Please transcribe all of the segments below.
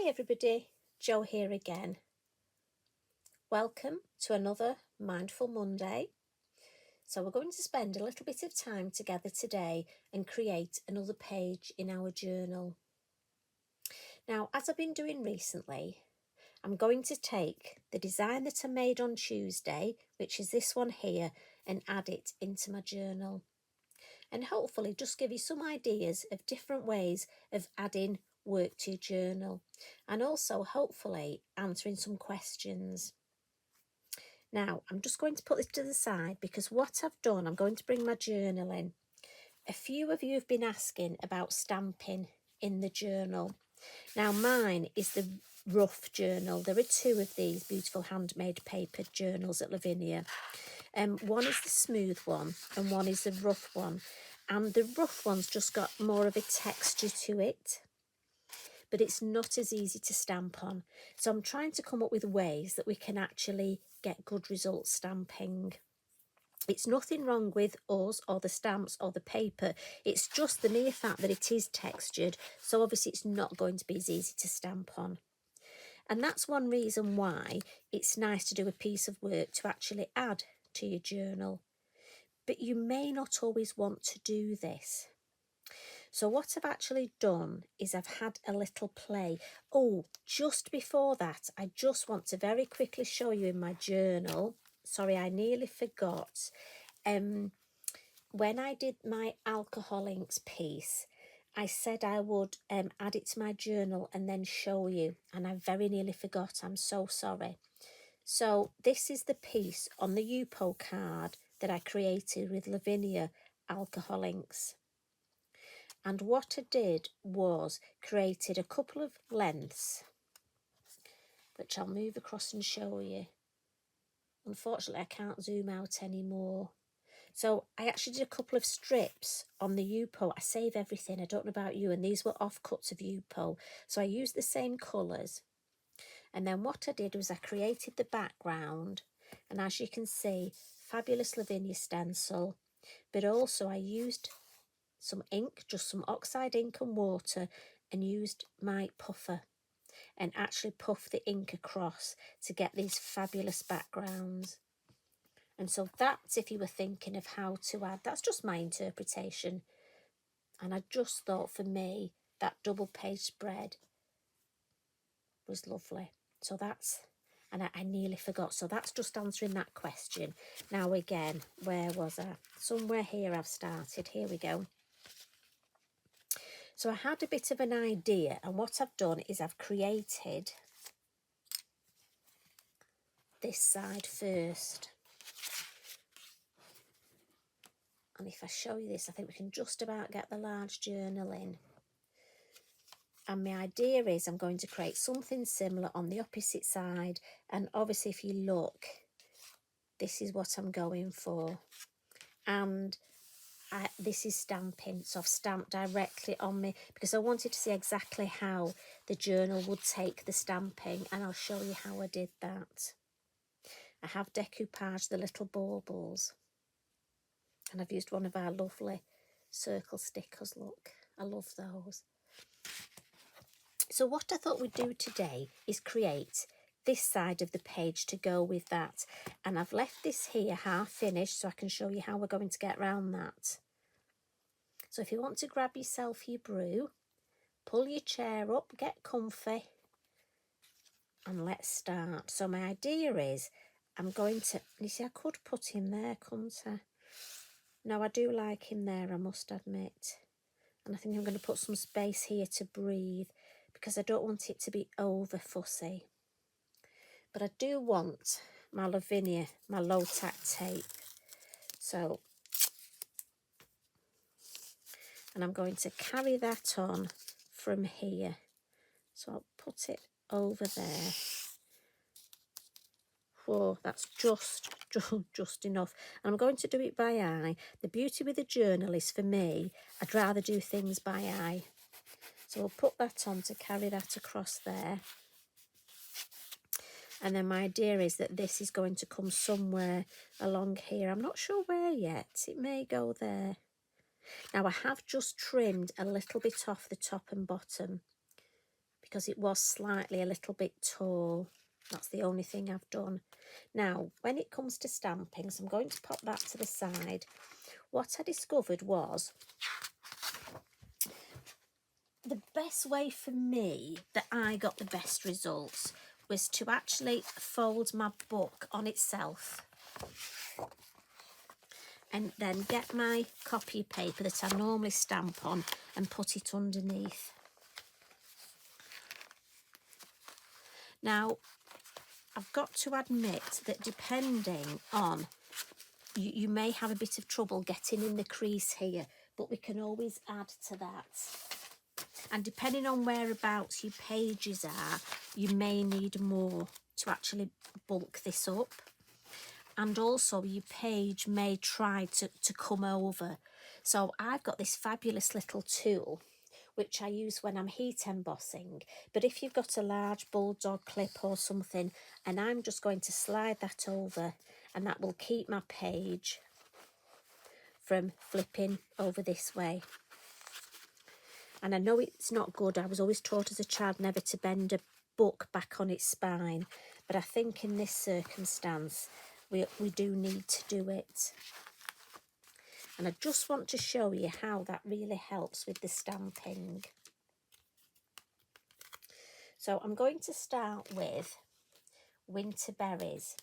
Hi everybody, Jo here again. Welcome to another Mindful Monday. So we're going to spend a little bit of time together today and create another page in our journal. Now, as I've been doing recently, I'm going to take the design that I made on Tuesday, which is this one here, and add it into my journal. And hopefully just give you some ideas of different ways of adding work to your journal, and also hopefully answering some questions. Now I'm just going to put this to the side because what I've done, I'm going to bring my journal in. A few of you have been asking about stamping in the journal. Now mine is the rough journal. There are two of these beautiful handmade paper journals at Lavinia. One is the smooth one and one is the rough one. And the rough one's just got more of a texture to it, but it's not as easy to stamp on. So I'm trying to come up with ways that we can actually get good results stamping. It's nothing wrong with us or the stamps or the paper. It's just the mere fact that it is textured. So obviously it's not going to be as easy to stamp on. And that's one reason why it's nice to do a piece of work to actually add to your journal. But you may not always want to do this. So what I've actually done is I've had a little play. Oh, just before that, I just want to very quickly show you in my journal. Sorry, I nearly forgot. When I did my alcohol inks piece, I said I would add it to my journal and then show you. And I very nearly forgot. I'm so sorry. So this is the piece on the Yupo card that I created with Lavinia alcohol inks. And what I did was created a couple of lengths, which I'll move across and show you. Unfortunately, I can't zoom out anymore. So I actually did a couple of strips on the Yupo. I save everything, I don't know about you, and these were offcuts of Yupo. So I used the same colours. And then what I did was I created the background, and as you can see, fabulous Lavinia stencil, but also I used some ink, just some oxide ink and water, and used my puffer and actually puffed the ink across to get these fabulous backgrounds. And so that's, if you were thinking of how to add, that's just my interpretation. And I just thought for me that double page spread was lovely. So that's, and I nearly forgot. So that's just answering that question. Now again, where was I? Somewhere here I've started. Here we go. So I had a bit of an idea, and what I've done is I've created this side first. And if I show you this, I think we can just about get the large journal in. And my idea is I'm going to create something similar on the opposite side. And obviously, if you look, this is what I'm going for. And this is stamping. So I've stamped directly on me because I wanted to see exactly how the journal would take the stamping. And I'll show you how I did that. I have decoupaged the little baubles. And I've used one of our lovely circle stickers. Look, I love those. So what I thought we'd do today is create this side of the page to go with that. And I've left this here half finished so I can show you how we're going to get around that. So if you want to grab yourself your brew, pull your chair up, get comfy, and let's start. So my idea is I'm going to, you see I could put him there, couldn't I? No, I do like him there, I must admit. And I think I'm going to put some space here to breathe because I don't want it to be over fussy. But I do want my Lavinia, my low tack tape. So, and I'm going to carry that on from here. So I'll put it over there. Whoa, that's just enough. And I'm going to do it by eye. The beauty with a journal is, for me, I'd rather do things by eye. So we'll put that on to carry that across there. And then my idea is that this is going to come somewhere along here. I'm not sure where yet. It may go there. Now I have just trimmed a little bit off the top and bottom because it was slightly a little bit tall. That's the only thing I've done. Now, when it comes to stamping, so I'm going to pop that to the side. What I discovered was the best way for me that I got the best results was to actually fold my book on itself and then get my copy paper that I normally stamp on and put it underneath. Now, I've got to admit that depending on, you may have a bit of trouble getting in the crease here, but we can always add to that. And depending on whereabouts your pages are, you may need more to actually bulk this up. And also your page may try to come over. So I've got this fabulous little tool which I use when I'm heat embossing. But if you've got a large bulldog clip or something, and I'm just going to slide that over, and that will keep my page from flipping over this way. And I know it's not good. I was always taught as a child never to bend a book back on its spine. But I think in this circumstance, we do need to do it. And I just want to show you how that really helps with the stamping. So I'm going to start with Winter Berries.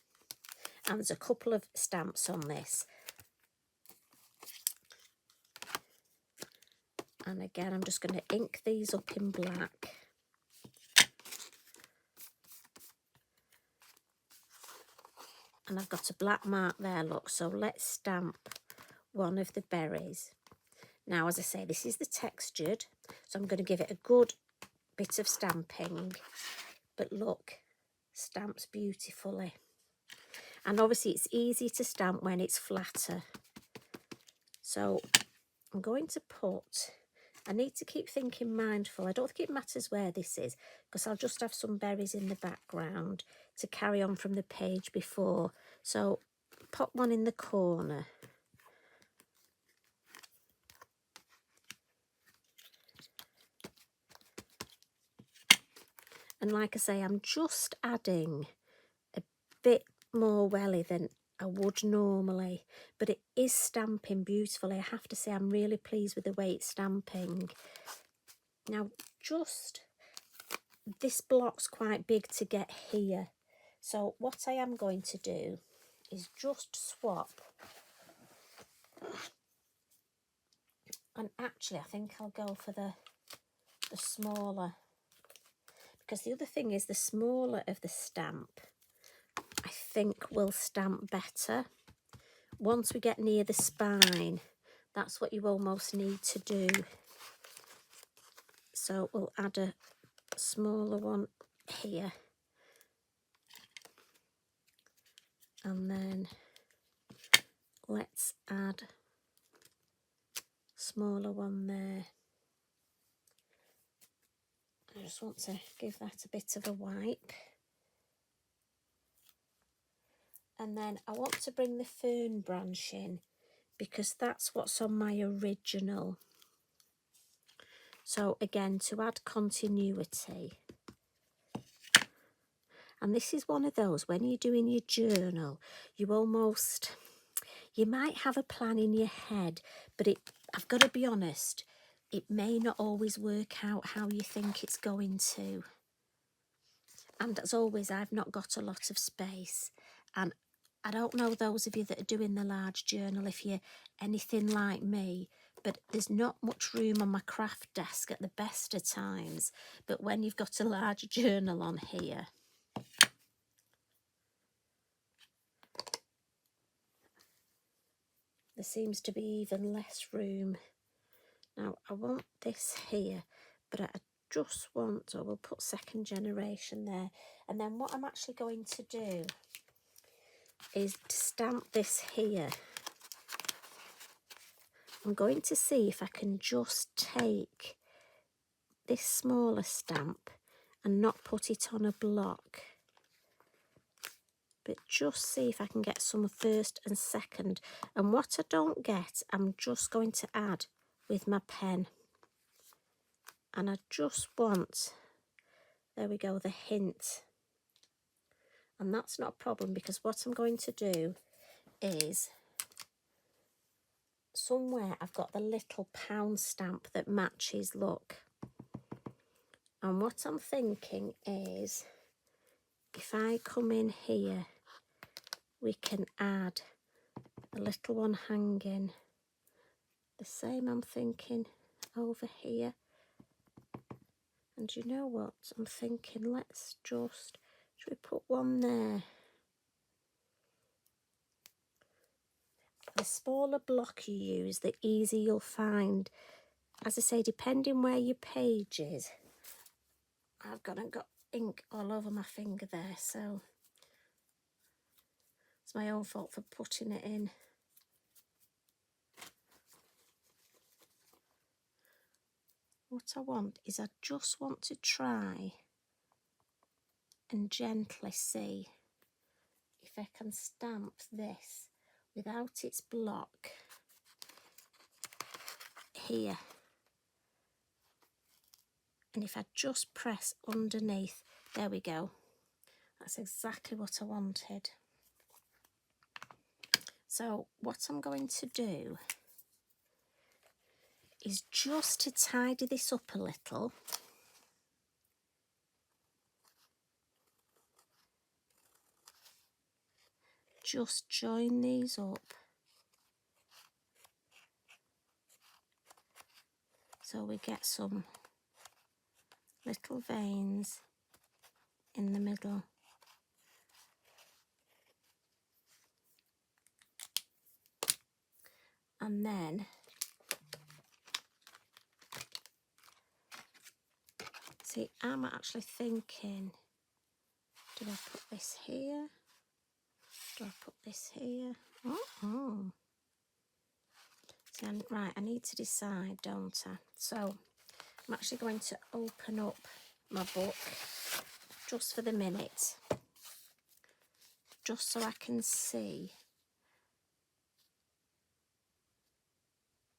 And there's a couple of stamps on this. And again, I'm just going to ink these up in black. And I've got a black mark there, look. So let's stamp one of the berries. Now, as I say, this is the textured. So I'm going to give it a good bit of stamping. But look, stamps beautifully. And obviously it's easy to stamp when it's flatter. So I'm going to put, I need to keep thinking mindful. I don't think it matters where this is, because I'll just have some berries in the background to carry on from the page before. So pop one in the corner. And like I say, I'm just adding a bit more welly than I would normally, but it is stamping beautifully. I have to say I'm really pleased with the way it's stamping. Now, just this block's quite big to get here. So what I am going to do is just swap. And actually, I think I'll go for the smaller. Because the other thing is the smaller of the stamp, I think will stamp better. Once we get near the spine, that's what you almost need to do. So we'll add a smaller one here. And then let's add a smaller one there. I just want to give that a bit of a wipe. And then I want to bring the fern branch in because that's what's on my original. So again, to add continuity. And this is one of those, when you're doing your journal, you might have a plan in your head, but I've got to be honest, it may not always work out how you think it's going to. And as always, I've not got a lot of space. And I don't know those of you that are doing the large journal, if you're anything like me, but there's not much room on my craft desk at the best of times. But when you've got a large journal on here, there seems to be even less room. Now, I want this here, but I just want, we'll put second generation there. And then what I'm actually going to do is to stamp this here. I'm going to see if I can just take this smaller stamp and not put it on a block. But just see if I can get some first and second. And what I don't get, I'm just going to add with my pen. And I just want There we go, the hint. And that's not a problem, because what I'm going to do is, somewhere I've got the little pound stamp that matches, look. And what I'm thinking is, if I come in here, we can add a little one hanging. The same I'm thinking over here. And you know what? I'm thinking, should we put one there? The smaller block you use, the easier you'll find. As I say, depending where your page is. I've got ink all over my finger there, so it's my own fault for putting it in. What I want is, I just want to try and gently see if I can stamp this without its block here. And if I just press underneath, there we go. That's exactly what I wanted. So what I'm going to do is just to tidy this up a little. Just join these up. So we get some little veins in the middle. And then see, I'm actually thinking, do I put this here? Do I put this here? See, right, I need to decide, don't I? So I'm actually going to open up my book just for the minute, just so I can see.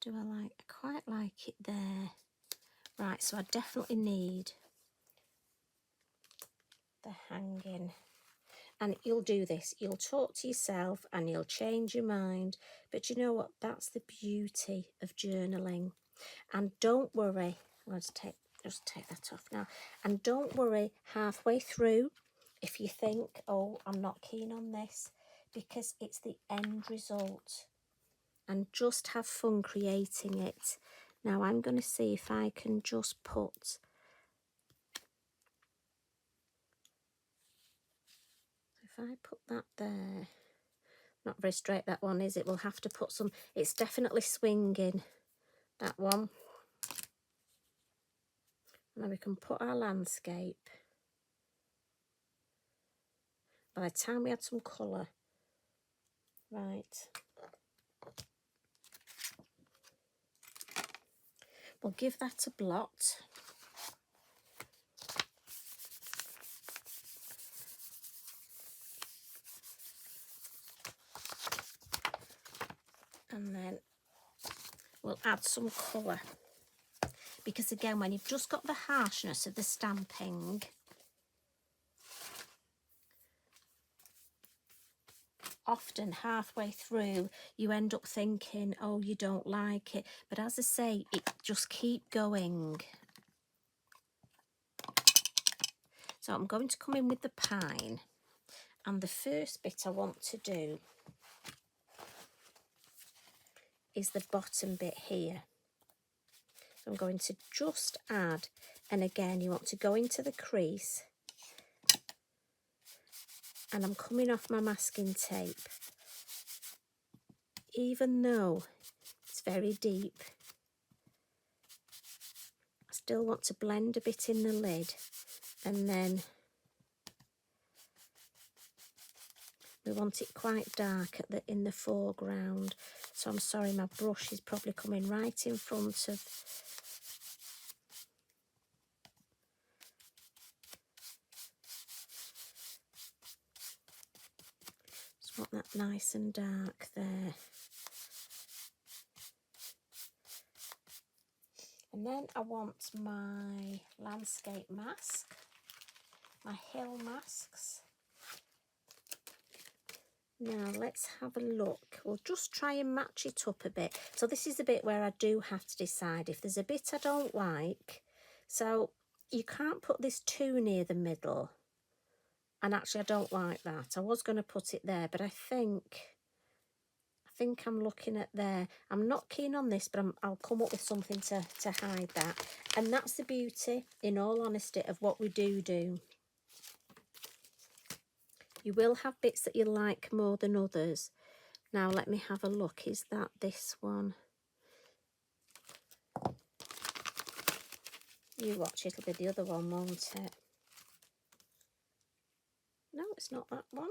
I quite like it there. Right, so I definitely need the hanging. And you'll do this, you'll talk to yourself and you'll change your mind. But you know what? That's the beauty of journaling. And don't worry, I'm going to just take that off now. And don't worry halfway through if you think, oh, I'm not keen on this, because it's the end result. And just have fun creating it. Now I'm going to see if I can just put, if I put that there, not very straight that one, is it? We'll have to put some, it's definitely swinging, that one. And then we can put our landscape. By the time we add some colour, right. We'll give that a blot. And then we'll add some colour. Because again, when you've just got the harshness of the stamping, often halfway through you end up thinking, oh, you don't like it. But as I say, just keep going. So I'm going to come in with the pine, and the first bit I want to do is the bottom bit here. So I'm going to just add, and again, you want to go into the crease, and I'm coming off my masking tape. Even though it's very deep, I still want to blend a bit in the lid, and then we want it quite dark in the foreground. So I'm sorry, my brush is probably coming right in front of. Just want that nice and dark there. And then I want my landscape mask. my hill masks. Now let's have a look. We'll just try and match it up a bit. So this is the bit where I do have to decide if there's a bit I don't like. So you can't put this too near the middle. And actually I don't like that. I was going to put it there, but I think I'm looking at there. I'm not keen on this, but I'll come up with something to hide that. And that's the beauty, in all honesty, of what we do. You will have bits that you like more than others. Now let me have a look. Is that this one? You watch, it'll be the other one, won't it? No, it's not that one.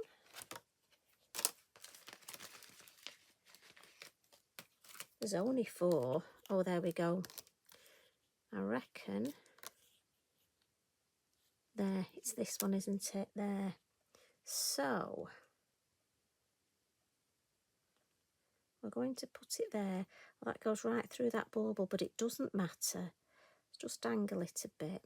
There's only 4. Oh, there we go. I reckon. There, it's this one, isn't it? There. So we're going to put it there. Well, that goes right through that bauble, but it doesn't matter. Just angle it a bit.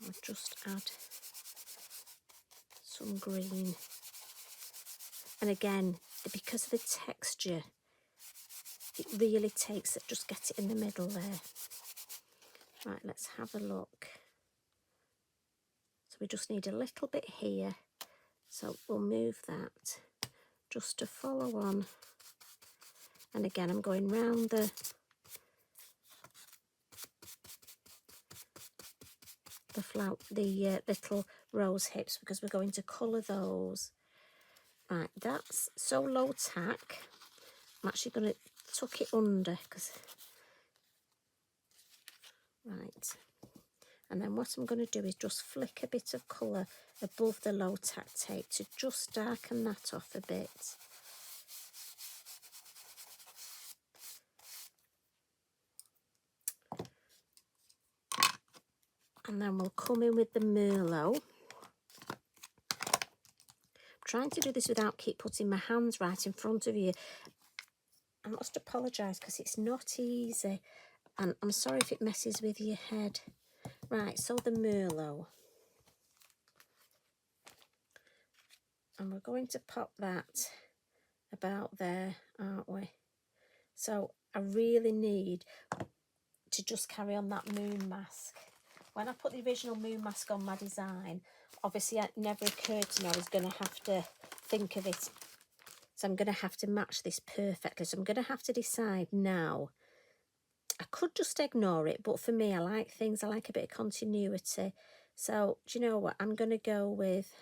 I'll just add some green. And again, because of the texture, it really takes it. Just get it in the middle there. Right, let's have a look. So we just need a little bit here. So we'll move that just to follow on. And again, I'm going round the little rose hips because we're going to colour those. Right, that's so low tack. I'm actually going to tuck it under because... Right. And then what I'm going to do is just flick a bit of colour above the low tack tape to just darken that off a bit. And then we'll come in with the Merlot. I'm trying to do this without keep putting my hands right in front of you. I must apologise because it's not easy. And I'm sorry if it messes with your head. Right, so the Merlot. And we're going to pop that about there, aren't we? So I really need to just carry on that moon mask. When I put the original moon mask on my design, obviously it never occurred to me I was going to have to think of it. So I'm going to have to match this perfectly. So I'm going to have to decide now. I could just ignore it, but for me, I like things. I like a bit of continuity. So do you know what? I'm going to go with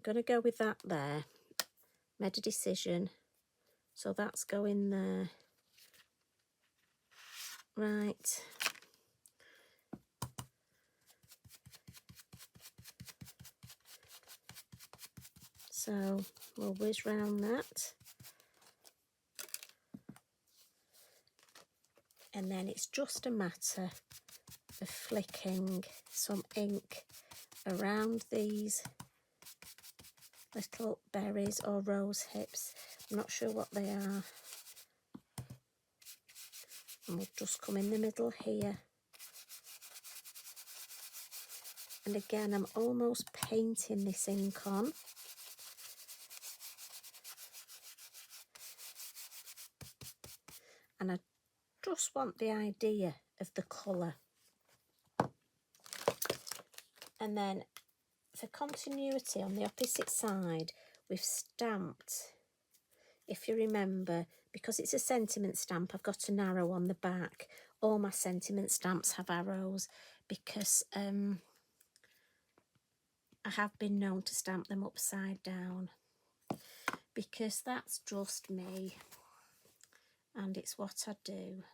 that there. Made a decision. So that's going there. Right. So we'll whiz round that. And then it's just a matter of flicking some ink around these little berries or rose hips. I'm not sure what they are. And we'll just come in the middle here. And again, I'm almost painting this ink on. And I just want the idea of the colour. And then for continuity on the opposite side, we've stamped, if you remember, because it's a sentiment stamp, I've got an arrow on the back. All my sentiment stamps have arrows because I have been known to stamp them upside down because that's just me and it's what I do.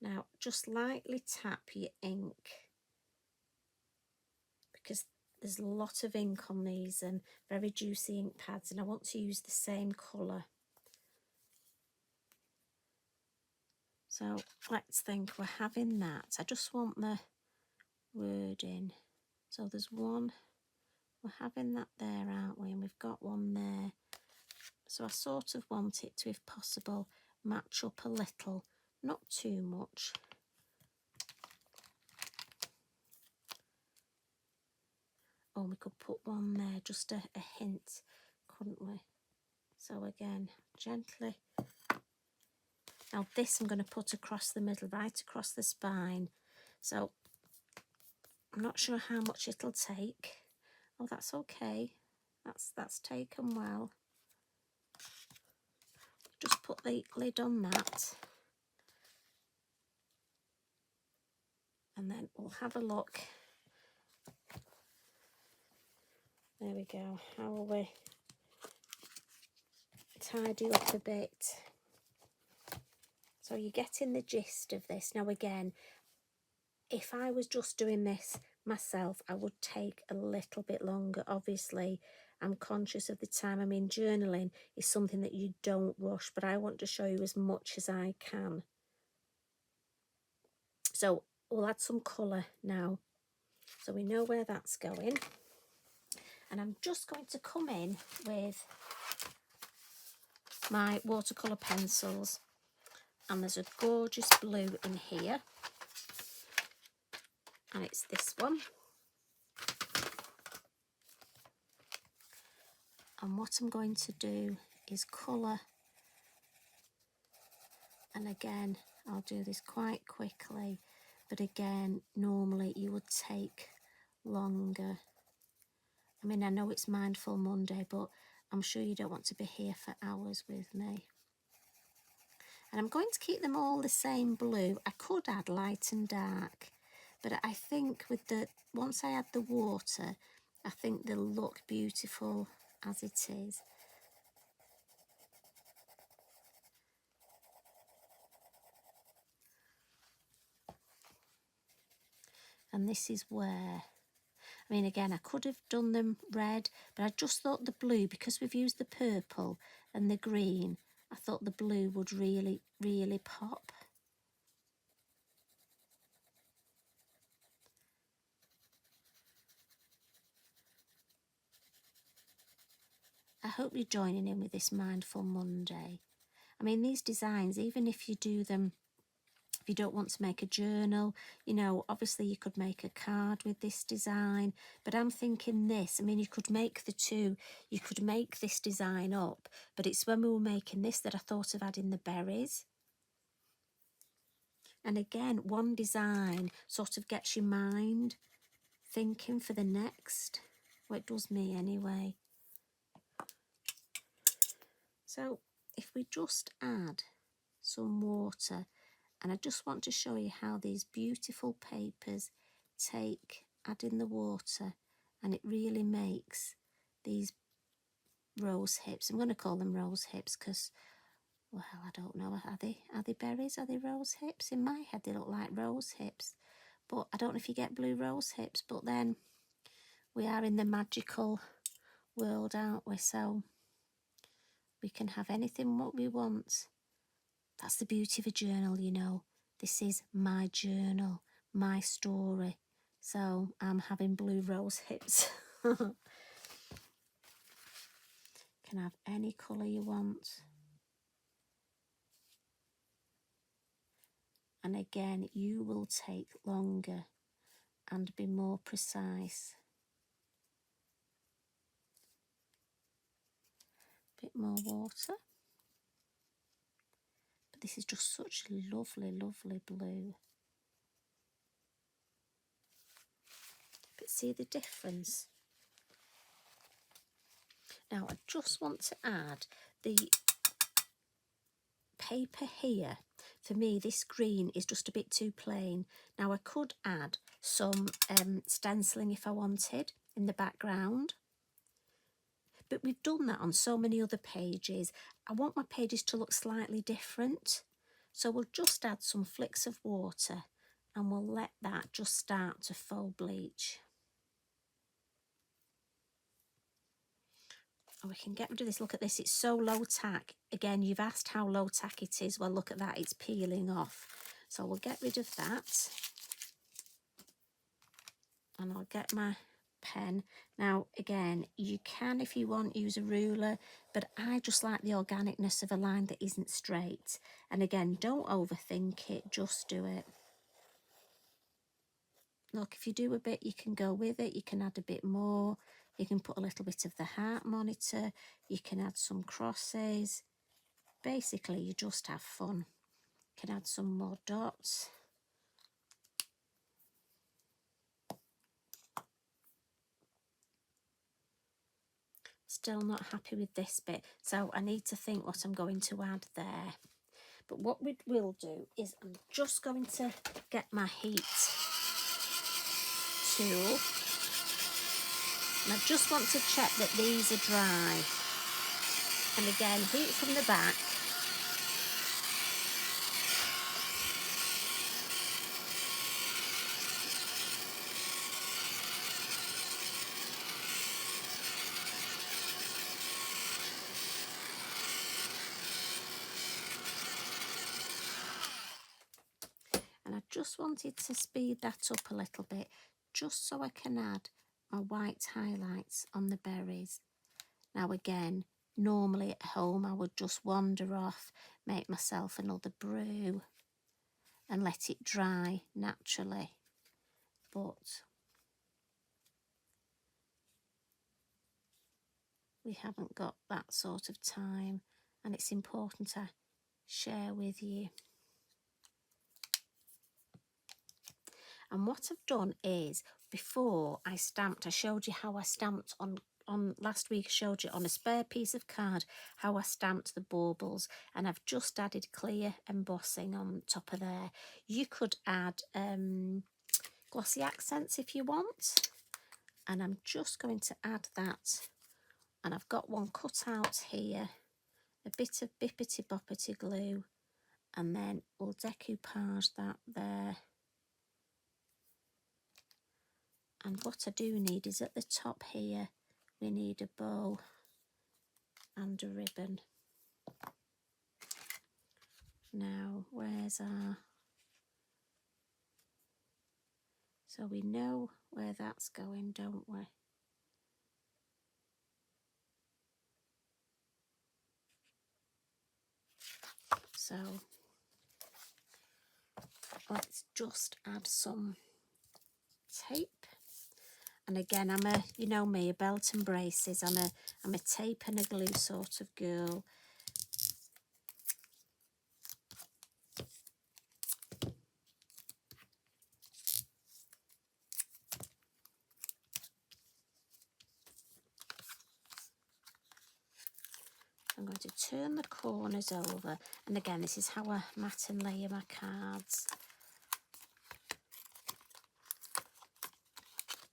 Now just lightly tap your ink because there's a lot of ink on these and very juicy ink pads, and I want to use the same colour. So let's think we're having that. I just want the wording. So there's 1, we're having that there, aren't we? And we've got one there. So I sort of want it to, if possible, match up a little, not too much. Oh, we could put one there, just a hint, couldn't we? So again, gently. Now this I'm going to put across the middle, right across the spine. So I'm not sure how much it'll take. Oh, that's okay. That's taken well. Just put the lid on that. And then we'll have a look. There we go. How will we tidy up a bit? So you're getting the gist of this. Now again, if I was just doing this myself, I would take a little bit longer. Obviously, I'm conscious of the time. I mean, journaling is something that you don't rush, but I want to show you as much as I can. So we'll add some colour now. So we know where that's going. And I'm just going to come in with my watercolour pencils. And there's a gorgeous blue in here. And it's this one. And what I'm going to do is colour. And again, I'll do this quite quickly. But again, normally you would take longer. I mean, I know it's Mindful Monday, but I'm sure you don't want to be here for hours with me. And I'm going to keep them all the same blue. I could add light and dark, but I think with the, once I add the water, I think they'll look beautiful as it is. And this is where, I mean, again, I could have done them red, but I just thought the blue, because we've used the purple and the green, I thought the blue would really, really pop. I hope you're joining in with this Mindful Monday. I mean, these designs, even if you do them, if you don't want to make a journal, you know, obviously you could make a card with this design, but I'm thinking this, I mean, you could make the two, you could make this design up, but it's when we were making this that I thought of adding the berries. And again, one design sort of gets your mind thinking for the next. Well, it does me anyway. So if we just add some water, and I just want to show you how these beautiful papers take adding the water, and it really makes these rose hips. I'm going to call them rose hips because, well, I don't know. Are they berries? Are they rose hips? In my head, they look like rose hips. But I don't know if you get blue rose hips. But then we are in the magical world, aren't we? So we can have anything what we want. That's the beauty of a journal, you know. This is my journal, my story. So I'm having blue rose hips. Can have any colour you want. And again, you will take longer and be more precise. Bit more water. But this is just such a lovely, lovely blue. But see the difference? Now I just want to add the paper here. For me, this green is just a bit too plain. Now I could add some stenciling if I wanted in the background. But we've done that on so many other pages. I want my pages to look slightly different. So we'll just add some flicks of water and we'll let that just start to faux bleach. And we can get rid of this. Look at this, it's so low tack. Again, you've asked how low tack it is. Well, look at that, it's peeling off. So we'll get rid of that. And I'll get my pen. Now again, you can, if you want, use a ruler, but I just like the organicness of a line that isn't straight. And again, don't overthink it, just do it. Look, if you do a bit, you can go with it, you can add a bit more, you can put a little bit of the heart monitor, you can add some crosses. Basically, you just have fun. You can add some more dots. Still not happy with this bit, so I need to think what I'm going to add there. But what we will do is I'm just going to get my heat tool, and I just want to check that these are dry. And again, heat from the back. And I just wanted to speed that up a little bit, just so I can add my white highlights on the berries. Now again, normally at home I would just wander off, make myself another brew and let it dry naturally. But we haven't got that sort of time, and it's important to share with you. And what I've done is, before I stamped, I showed you how I stamped on last week. I showed you on a spare piece of card how I stamped the baubles, and I've just added clear embossing on top of there. You could add glossy accents if you want, and I'm just going to add that. And I've got one cut out here, a bit of bippity boppity glue, and then we'll decoupage that there. And what I do need is at the top here, we need a bow and a ribbon. Now, where's our... So we know where that's going, don't we? So let's just add some tape. And again, I'm a, you know me, a belt and braces. I'm a tape and a glue sort of girl. I'm going to turn the corners over, and again, this is how I mat and layer my cards.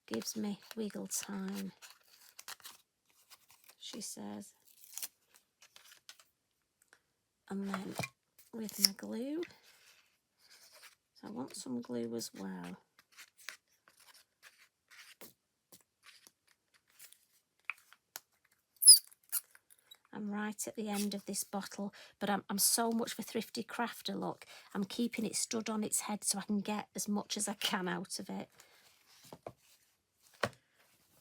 Gives me wiggle time, she says. And then with my glue, so I want some glue as well. I'm right at the end of this bottle, but I'm so much for thrifty crafter look. I'm keeping it stood on its head so I can get as much as I can out of it.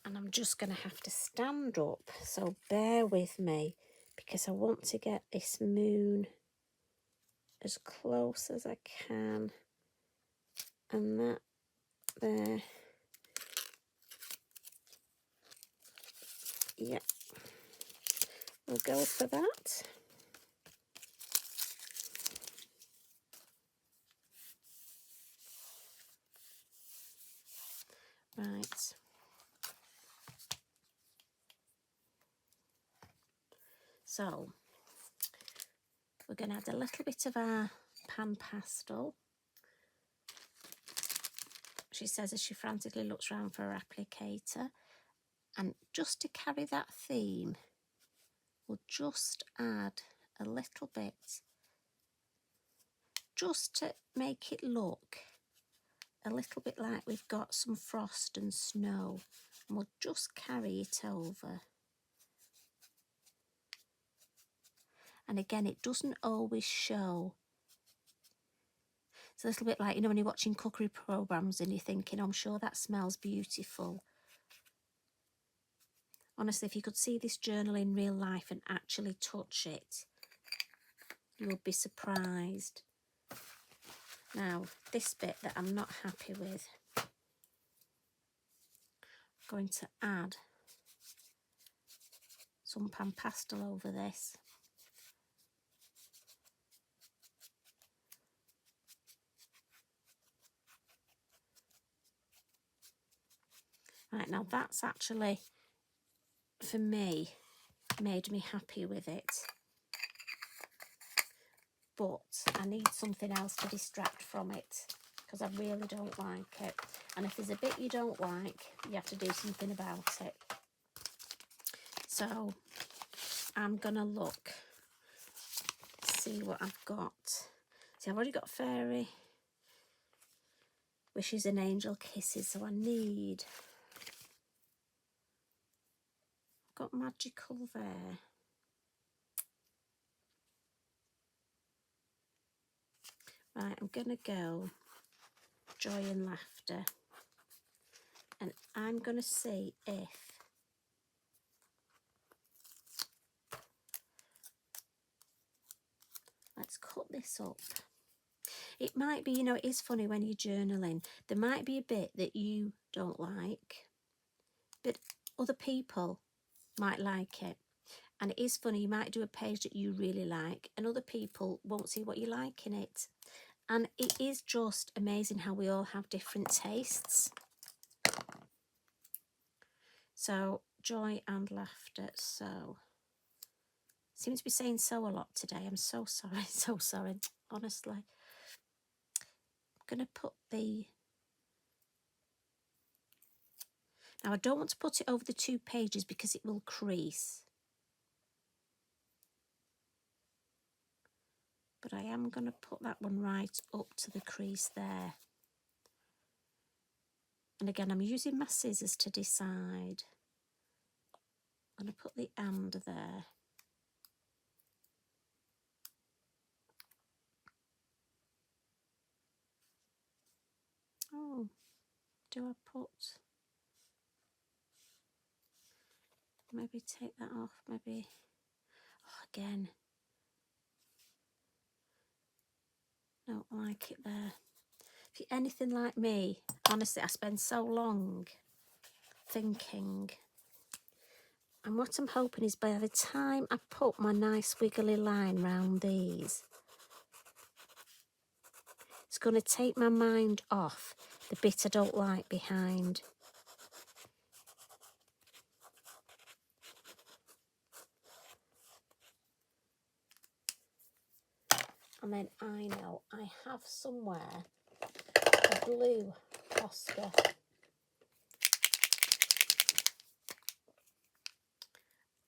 And I'm just going to have to stand up, so bear with me, because I want to get this moon as close as I can. And that there. Yep. We'll go for that. Right. So we're going to add a little bit of our pan pastel. She says as she frantically looks around for her applicator. And just to carry that theme, we'll just add a little bit, just to make it look a little bit like we've got some frost and snow. And we'll just carry it over. And again, it doesn't always show. It's a little bit like, you know, when you're watching cookery programmes and you're thinking, oh, I'm sure that smells beautiful. Honestly, if you could see this journal in real life and actually touch it, you would be surprised. Now, this bit that I'm not happy with, I'm going to add some pastel over this. Right, now that's actually, for me, made me happy with it. But I need something else to distract from it, because I really don't like it. And if there's a bit you don't like, you have to do something about it. So I'm going to look, see what I've got. See, I've already got Fairy Wishes and Angel Kisses, so I need... Got Magical there. Right, I'm going to go Joy and Laughter. And I'm going to see if... Let's cut this up. It might be, you know, it is funny when you're journaling. There might be a bit that you don't like, but other people might like it. And it is funny, you might do a page that you really like and other people won't see what you like in it. And it is just amazing how we all have different tastes. So, Joy and Laughter. So, seem to be saying so a lot today. I'm so sorry, so sorry, honestly. I'm going to put the... Now, I don't want to put it over the 2 pages because it will crease. But I am going to put that one right up to the crease there. And again, I'm using my scissors to decide. I'm going to put the and there. Oh, do I put... Maybe take that off, maybe... Oh, again. Don't like it there. If you're anything like me, honestly, I spend so long thinking. And what I'm hoping is by the time I put my nice wiggly line round these, it's going to take my mind off the bit I don't like behind. And then I know I have somewhere a blue posca.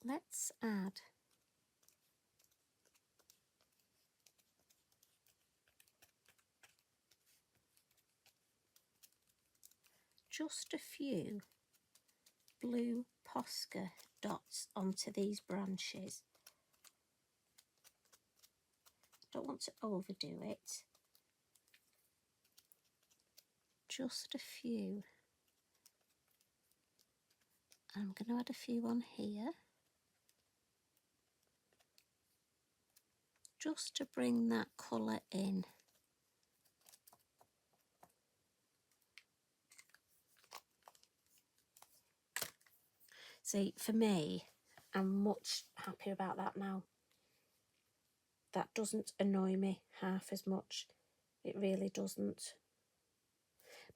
Let's add just a few blue posca dots onto these branches. Don't want to overdo it. Just a few. I'm going to add a few on here. Just to bring that colour in. See, for me, I'm much happier about that now. That doesn't annoy me half as much. It really doesn't.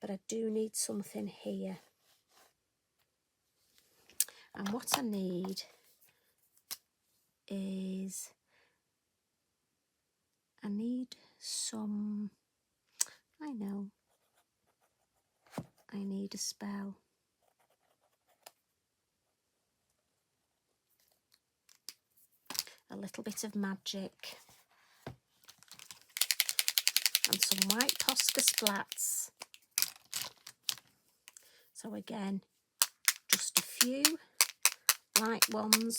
But I do need something here. And what I need is... I need some... I know. I need a spell. A little bit of magic. And some white posca splats. So again, just a few light ones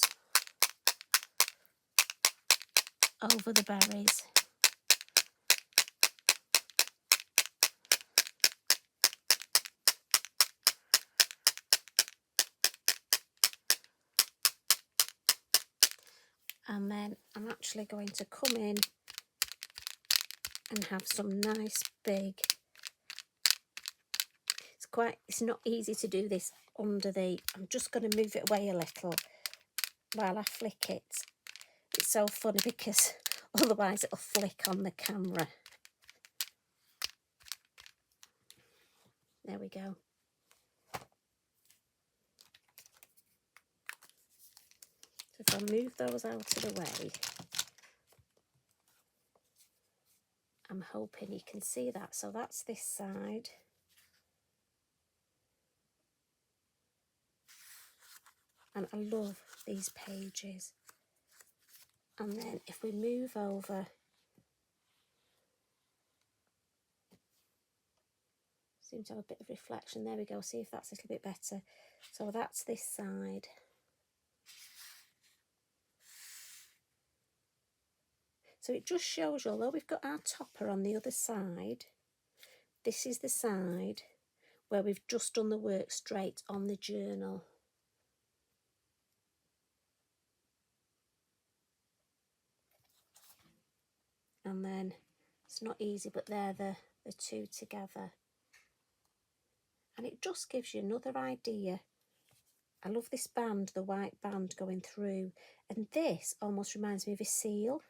over the berries. And then I'm actually going to come in and have some nice big, it's not easy to do this under the, I'm just going to move it away a little while I flick it. It's so funny because otherwise it'll flick on the camera. There we go. So if I move those out of the way, I'm hoping you can see that. So that's this side. And I love these pages. And then if we move over, seem to have a bit of reflection. There we go. See if that's a little bit better. So that's this side. So it just shows you, although we've got our topper on the other side, this is the side where we've just done the work straight on the journal. And then it's not easy, but they're the two together. And it just gives you another idea. I love this band, the white band going through. And this almost reminds me of a seal.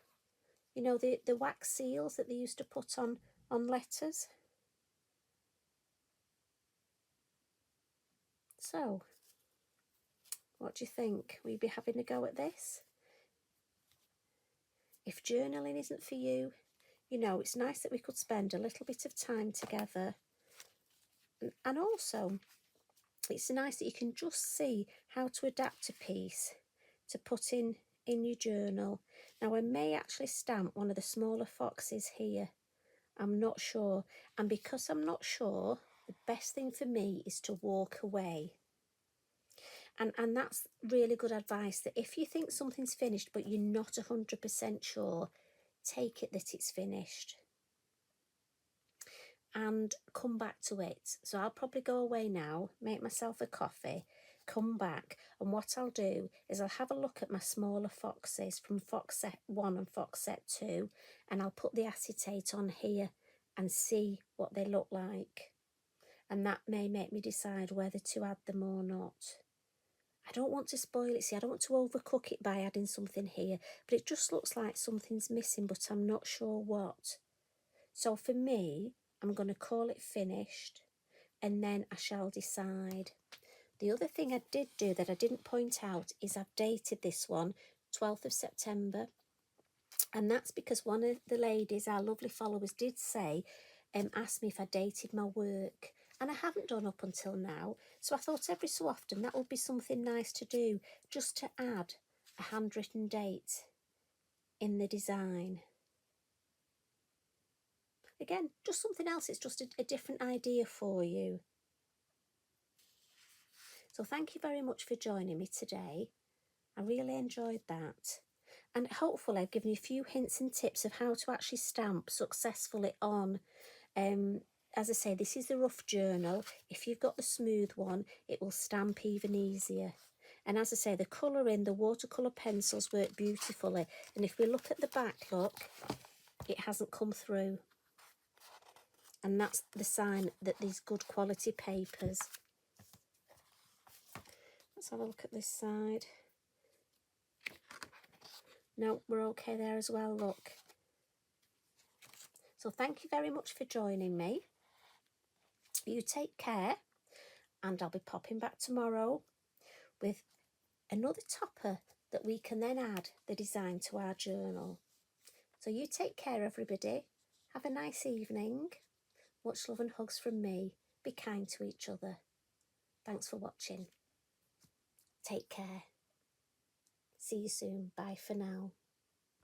You know, the wax seals that they used to put on letters. So, what do you think? Will you be having a go at this? If journaling isn't for you, you know, it's nice that we could spend a little bit of time together. And also, it's nice that you can just see how to adapt a piece to put in your journal. Now, I may actually stamp one of the smaller foxes here. I'm not sure. And because I'm not sure, the best thing for me is to walk away. And that's really good advice, that if you think something's finished but you're not 100% sure, take it that it's finished and come back to it. So I'll probably go away now, make myself a coffee, come back, and what I'll do is I'll have a look at my smaller foxes from fox set 1 and fox set 2, and I'll put the acetate on here and see what they look like. And that may make me decide whether to add them or not. I don't want to spoil it, see, I don't want to overcook it by adding something here, but it just looks like something's missing, but I'm not sure what. So for me, I'm going to call it finished, and then I shall decide. The other thing I did do that I didn't point out is I've dated this one, 12th of September, and that's because one of the ladies, our lovely followers, did say, asked me if I dated my work. And I haven't done up until now, so I thought every so often that would be something nice to do, just to add a handwritten date in the design. Again, just something else, it's just a different idea for you. So thank you very much for joining me today. I really enjoyed that. And hopefully I've given you a few hints and tips of how to actually stamp successfully on. As I say, this is the rough journal. If you've got the smooth one, it will stamp even easier. And as I say, the colouring, the watercolour pencils work beautifully. And if we look at the back, look, it hasn't come through. And that's the sign that these good quality papers. Let's have a look at this side. No, we're okay there as well, look. So thank you very much for joining me. You take care, and I'll be popping back tomorrow with another topper that we can then add the design to our journal. So you take care, everybody. Have a nice evening. Much love and hugs from me. Be kind to each other. Thanks for watching. Take care. See you soon. Bye for now.